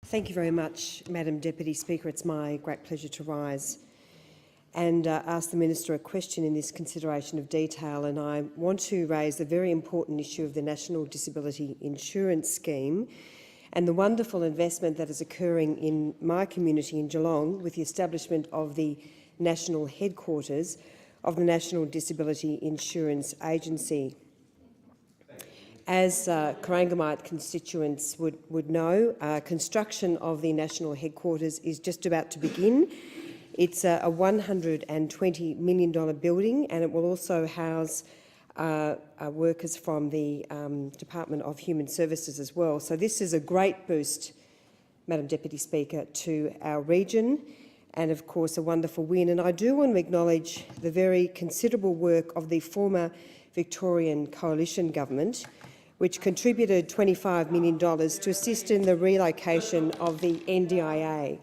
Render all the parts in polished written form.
Thank you very much, Madam Deputy Speaker. It's my great pleasure to rise and ask the Minister a question in this consideration of detail. And I want to raise the very important issue of the National Disability Insurance Scheme and the wonderful investment that is occurring in my community in Geelong with the establishment of the national headquarters of the National Disability Insurance Agency. As Corangamite constituents would know, construction of the national headquarters is just about to begin. It's a $120 million building, and it will also house workers from the Department of Human Services as well. So this is a great boost, Madam Deputy Speaker, to our region, and of course a wonderful win. And I do want to acknowledge the very considerable work of the former Victorian Coalition Government, which contributed $25 million to assist in the relocation of the NDIA.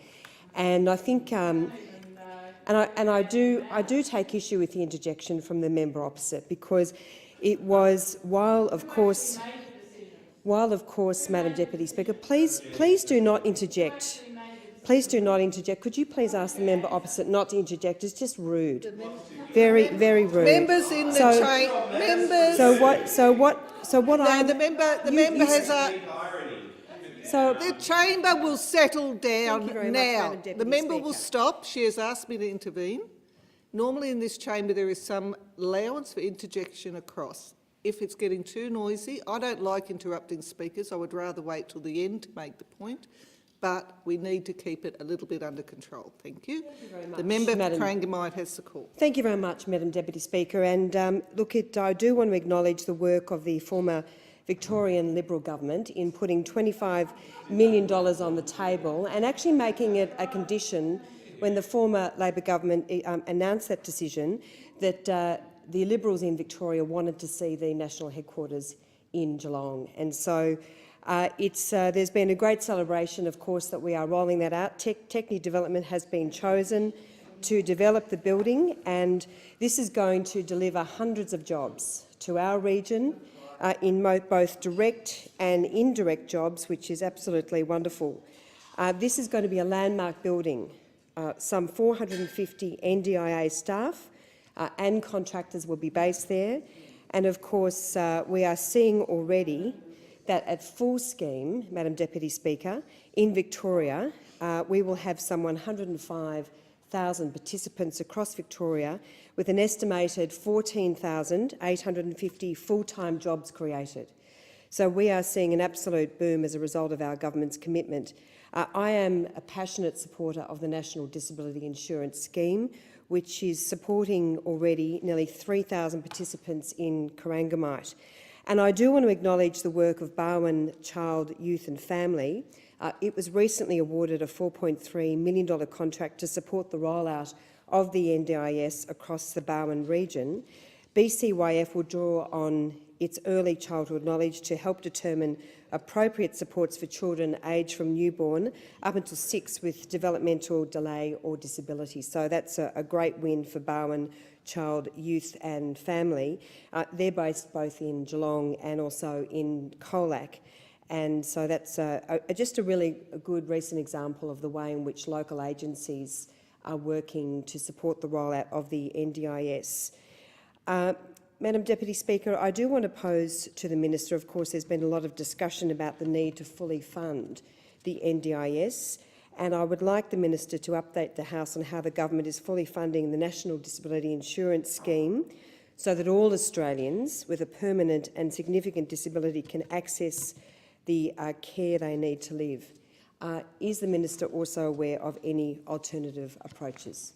And I think, I do take issue with the interjection from the member opposite, because it was while of course, Madam Deputy Speaker, please do not interject. Please do not interject. Could you please ask the member opposite not to interject? It's just rude. Very, very rude. Members in the chamber. Members. The chamber will settle down now. Much, the member will stop. She has asked me to intervene. Normally in this chamber there is some allowance for interjection across. If it's getting too noisy, I don't like interrupting speakers. I would rather wait till the end to make the point. But we need to keep it a little bit under control. Thank you. Thank you very much. The member for Corangamite has the call. Thank you very much, Madam Deputy Speaker. And I do want to acknowledge the work of the former Victorian Liberal government in putting $25 million on the table and actually making it a condition when the former Labor government announced that decision that the Liberals in Victoria wanted to see the national headquarters in Geelong. And so there's been a great celebration, of course, that we are rolling that out. Techni Development has been chosen to develop the building, and this is going to deliver hundreds of jobs to our region in both direct and indirect jobs, which is absolutely wonderful. This is going to be a landmark building. Some 450 NDIA staff and contractors will be based there. And of course, we are seeing already that at full scheme, Madam Deputy Speaker, in Victoria, we will have some 105,000 participants across Victoria, with an estimated 14,850 full-time jobs created. So we are seeing an absolute boom as a result of our government's commitment. I am a passionate supporter of the National Disability Insurance Scheme, which is supporting already nearly 3,000 participants in Corangamite. And I do want to acknowledge the work of Barwon Child, Youth and Family. It was recently awarded a $4.3 million contract to support the rollout of the NDIS across the Barwon region. BCYF will draw on its early childhood knowledge to help determine appropriate supports for children aged from newborn up until 6 with developmental delay or disability. So that's a great win for Barwon Child, Youth and Family. They're based both in Geelong and also in Colac. And so that's just a really good recent example of the way in which local agencies are working to support the rollout of the NDIS. Madam Deputy Speaker, I do want to pose to the Minister, of course, there's been a lot of discussion about the need to fully fund the NDIS, and I would like the Minister to update the House on how the government is fully funding the National Disability Insurance Scheme so that all Australians with a permanent and significant disability can access the care they need to live. Is the Minister also aware of any alternative approaches?